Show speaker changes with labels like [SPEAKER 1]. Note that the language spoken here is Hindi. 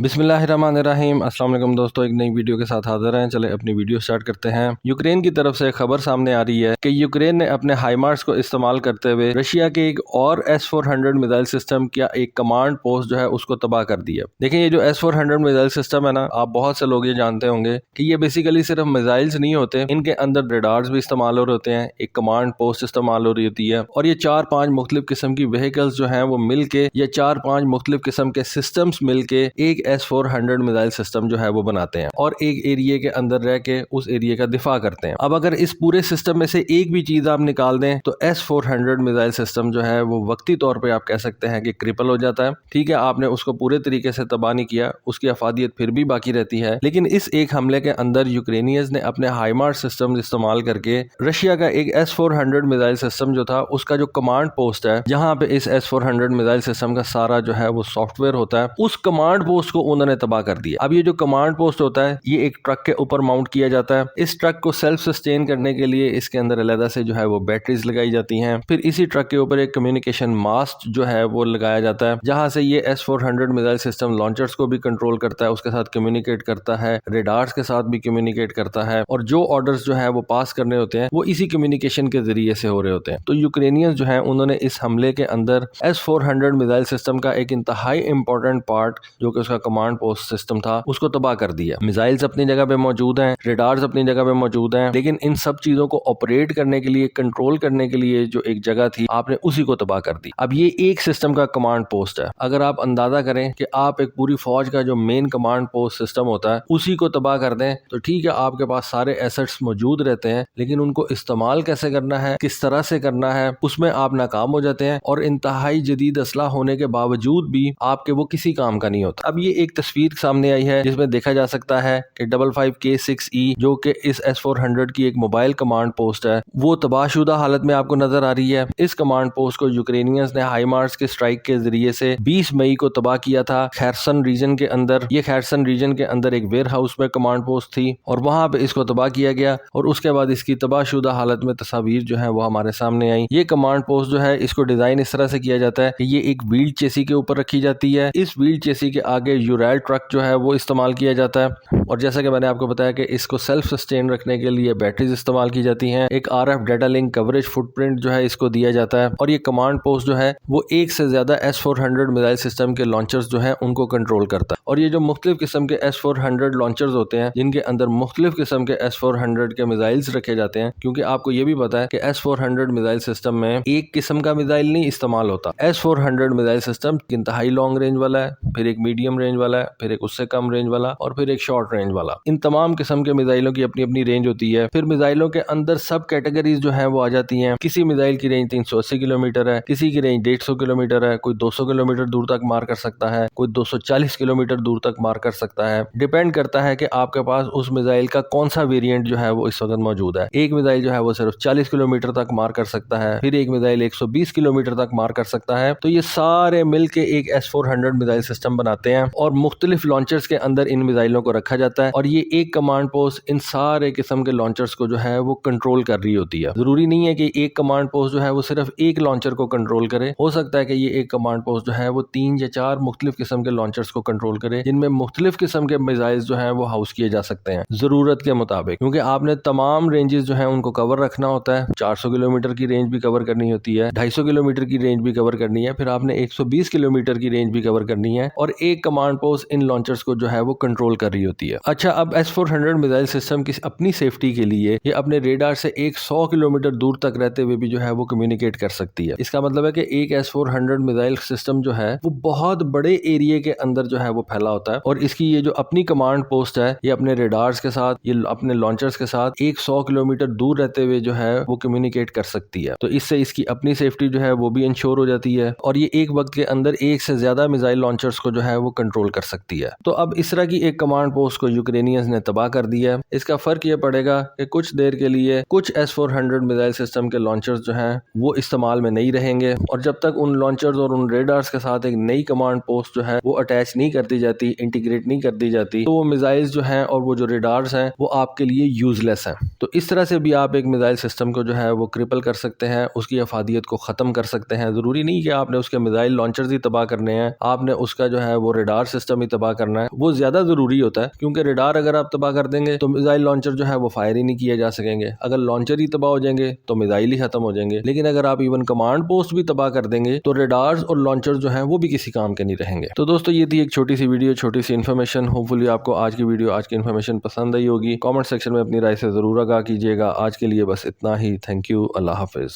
[SPEAKER 1] बिस्मिल्लाहिर्रहमानिर्रहीम। अस्सलाम वालेकुम दोस्तों, एक नई वीडियो के साथ हाजिर हैं। चले अपनी वीडियो स्टार्ट करते हैं। यूक्रेन की तरफ से खबर सामने आ रही है कि यूक्रेन ने अपने हाइमार्स को इस्तेमाल करते हुए रशिया के एक और S-400 मिसाइल सिस्टम का एक कमांड पोस्ट जो है उसको तबाह कर दिया। देखिए, ये जो S-400 मिसाइल सिस्टम है ना, आप बहुत से लोग ये जानते होंगे कि ये बेसिकली सिर्फ मिसाइल्स नहीं होते, इनके अंदर रेडार्स भी इस्तेमाल हो रहे होते हैं, एक कमांड पोस्ट इस्तेमाल हो रही होती है, और ये 4-5 मुख्तलिफ किस्म की व्हीकल्स जो है वो मिलके या 4-5 मुख्तलिफ किस्म के सिस्टम्स मिलके एक S-400 मिसाइल सिस्टम जो है वो बनाते हैं और एक एरिया के अंदर रह के उस एरिया का दिफा करते हैं। अब अगर इस पूरे सिस्टम में से एक भी चीज आप निकाल दें तो S-400 मिसाइल सिस्टम जो है वो वक्ती तौर पे आप कह सकते हैं कि क्रिपल हो जाता है। ठीक है, आपने उसको पूरे तरीके से तबाह नहीं किया, उसकी अफादियत फिर भी बाकी रहती है, लेकिन इस एक हमले के अंदर यूक्रेनियंस ने अपने हाइमार्स सिस्टम इस्तेमाल करके रशिया का एक S-400 मिसाइल सिस्टम जो था उसका जो कमांड पोस्ट है, जहां पे इस S-400 मिसाइल सिस्टम का सारा जो है वो सॉफ्टवेयर होता है, उस कमांड पोस्ट को उन्होंने तबाह कर दिया। अब ये जो कमांड पोस्ट होता है ये एक ट्रक के ऊपर माउंट किया जाता है। इस ट्रक को सेल्फ सस्टेन करने के लिए इसके अंदर अलग से जो है वो बैटरीज लगाई जाती हैं। फिर इसी ट्रक के ऊपर एक कम्युनिकेशन मास्ट जो है वो लगाया जाता है, जहां से ये S-400 मिसाइल सिस्टम लॉन्चर्स को भी कंट्रोल करता है, उसके साथ कम्युनिकेट करता है, रेडार्स के साथ भी कम्युनिकेट करता है, और जो ऑर्डर्स जो है वो पास करने होते हैं वो इसी कम्युनिकेशन के जरिए से हो रहे होते हैं। तो यूक्रेनियंस जो है उन्होंने इस हमले के अंदर S-400 मिसाइल सिस्टम का एक इंतहाई इंपॉर्टेंट पार्ट जो कि उसका कमांड पोस्ट सिस्टम था उसको तबाह कर दिया। मिसाइल्स अपनी जगह पे मौजूद हैं, रेडार्स अपनी जगह पे मौजूद हैं, लेकिन इन सब चीजों को ऑपरेट करने के लिए, कंट्रोल करने के लिए जो एक जगह थी आपने उसी को तबाह कर दी। अब ये एक सिस्टम का कमांड पोस्ट है। अगर आप अंदाजा करें कि आप एक पूरी फौज का जो मेन कमांड पोस्ट सिस्टम होता है उसी को तबाह कर दें तो ठीक है, आपके पास सारे एसेट्स मौजूद रहते हैं, लेकिन उनको इस्तेमाल कैसे करना है, किस तरह से करना है, उसमें आप नाकाम हो जाते हैं और इंतहाई जदीद असला होने के बावजूद भी आपके वो किसी काम का नहीं होता। अब ये एक तस्वीर सामने आई है जिसमें देखा जा सकता है कि 55K6E जो कि इस S-400 की एक मोबाइल कमांड पोस्ट है वो तबाहशुदा हालत में आपको नजर आ रही है। इस कमांड पोस्ट को यूक्रेनियंस ने हाइमार्स के स्ट्राइक के जरिए से 20 मई को तबाह किया था खैरसन रीजन के अंदर। ये खैरसन रीजन के अंदर एक वेयर हाउस में कमांड पोस्ट थी और वहां पे इसको तबाह किया गया और उसके बाद इसकी तबाहशुदा हालत में तस्वीर जो है वो हमारे सामने आई। ये कमांड पोस्ट जो है इसको डिजाइन इस तरह से किया जाता है कि ये एक व्हील चेसी के ऊपर रखी जाती है। इस व्हील चेसी के आगे यूरैल ट्रक जो है वो इस्तेमाल किया जाता है और जैसा कि मैंने आपको बताया कि इसको सेल्फ सस्टेन रखने के लिए बैटरीज इस्तेमाल की जाती हैं। एक RF data link coverage footprint जो है इसको दिया जाता है और ये कमांड पोस्ट जो है वो एक से ज्यादा S-400 मिसाइल सिस्टम के लॉन्चर्स जो है उनको कंट्रोल करता है। और ये जो मुख्तलिफ किस्म के S-400 लॉन्चर्स होते हैं जिनके अंदर मुख्तलिफ किस्म के S-400 के मिसाइल्स रखे जाते हैं, क्योंकि आपको ये भी पता है कि S-400 मिसाइल सिस्टम में एक किस्म का मिसाइल नहीं इस्तेमाल होता। S-400 मिसाइल सिस्टम इंतहाई लॉन्ग रेंज वाला है, फिर एक मीडियम रेंज वाला है, फिर एक उससे कम रेंज वाला और फिर एक शॉर्ट रेंज वाला। इन तमाम किस्म के मिसाइलों की अपनी अपनी रेंज होती है। फिर मिसाइलों के अंदर सब कैटेगरीज जो है वो आ जाती हैं। किसी मिसाइल की रेंज 380 किलोमीटर है, किसी की रेंज 150 किलोमीटर है, कोई 200 किलोमीटर दूर तक मार कर सकता है, कोई 240 किलोमीटर दूर तक मार कर सकता है। डिपेंड करता है कि आपके पास उस मिसाइल का कौन सा वेरिएंट जो है वो इस वक्त मौजूद है। एक मिसाइल जो है वो सिर्फ 40 किलोमीटर तक मार कर सकता है, फिर एक मिसाइल 120 किलोमीटर तक मार कर सकता है। तो ये सारे मिलके एक S-400 मिसाइल सिस्टम बनाते हैं और मुख्तलिफ लॉन्चर्स के अंदर इन मिसाइलों को रखा जाता है और ये एक कमांड पोस्ट इन सारे किस्म के लॉन्चर्स को जो है वो कंट्रोल कर रही होती है। जरूरी नहीं है कि एक कमांड पोस्ट जो है वो सिर्फ एक लॉन्चर को कंट्रोल करे, हो सकता है कि ये एक कमांड पोस्ट जो है वो 3 या 4 मुख्तलिफ किस्म के लॉन्चर्स को कंट्रोल करे, जिनमें मुख्तलिफ किस्म के मिसाइल्स जो है वो हाउस किए जा सकते हैं जरूरत के मुताबिक, क्योंकि आपने तमाम रेंजेस जो है उनको कवर रखना होता है। 400 किलोमीटर की रेंज भी कवर करनी होती है, 250 किलोमीटर की रेंज भी कवर करनी है, फिर आपने 120 किलोमीटर की रेंज भी कवर करनी है और एक कमांड पोस्ट इन लॉन्चर्स को जो है वो कंट्रोल कर रही होती है। अच्छा, अब S-400 मिसाइल सिस्टम की अपनी सेफ्टी के लिए ये अपने रेडार से 100 किलोमीटर दूर तक रहते हुए भी जो है वो कम्युनिकेट कर सकती है। इसका मतलब है कि एक S-400 मिसाइल सिस्टम जो है वो बहुत बड़े एरिया के अंदर जो है वो फैला होता है और इसकी ये जो अपनी कमांड पोस्ट है ये अपने रेडार्स के साथ, ये अपने लॉन्चर्स के साथ 100 किलोमीटर दूर रहते हुए जो है वो कम्युनिकेट कर सकती है। तो इससे इसकी अपनी सेफ्टी जो है वो भी इंश्योर हो जाती है और ये एक वक्त के अंदर एक से ज्यादा मिसाइल लॉन्चर्स को जो है वो कंट्रोल कर सकती है। तो अब इस तरह की एक कमांड पोस्ट को यूक्रेनियंस ने तबाह कर दिया है। इसका फर्क ये पड़ेगा कि कुछ देर के लिए कुछ S-400 मिसाइल सिस्टम के लॉन्चर्स जो हैं वो इस्तेमाल में नहीं रहेंगे और जब तक उन लॉन्चर्स और उन रेडार्स के साथ एक नई कमांड पोस्ट जो है वो अटैच नहीं कर दी जाती, इंटीग्रेट नहीं कर दी जाती, तो वो मिसाइल्स जो हैं और वो जो रेडार्स हैं वो आपके लिए यूजलेस हैं। तो इस तरह से भी आप एक मिसाइल सिस्टम को जो है वो क्रिपल कर सकते हैं, उसकी अफादियत को ख़त्म कर सकते हैं। ज़रूरी नहीं कि आपने उसके मिसाइल लॉन्चर्स ही तबाह करने हैं, आपने उसका जो है वो रेडार सिस्टम ही तबाह करना है वो ज्यादा जरूरी होता है, क्योंकि रडार अगर आप तबाह कर देंगे तो मिसाइल लॉन्चर जो है वो फायर ही नहीं किए जा सकेंगे। अगर लॉन्चर ही तबाह हो जाएंगे तो मिसाइल ही खत्म हो जाएंगे। लेकिन अगर आप इवन कमांड पोस्ट भी तबाह कर देंगे तो रडार्स और लॉन्चर जो है वो भी किसी काम के नहीं रहेंगे। तो दोस्तों ये थी एक छोटी सी वीडियो, छोटी सी इन्फॉर्मेशन। होपफुली आपको आज की वीडियो, आज की इन्फॉर्मेशन पसंद आई होगी। कमेंट सेक्शन में अपनी राय से जरूर आगाह कीजिएगा। आज के लिए बस इतना ही। Thank you. Allah Hafiz.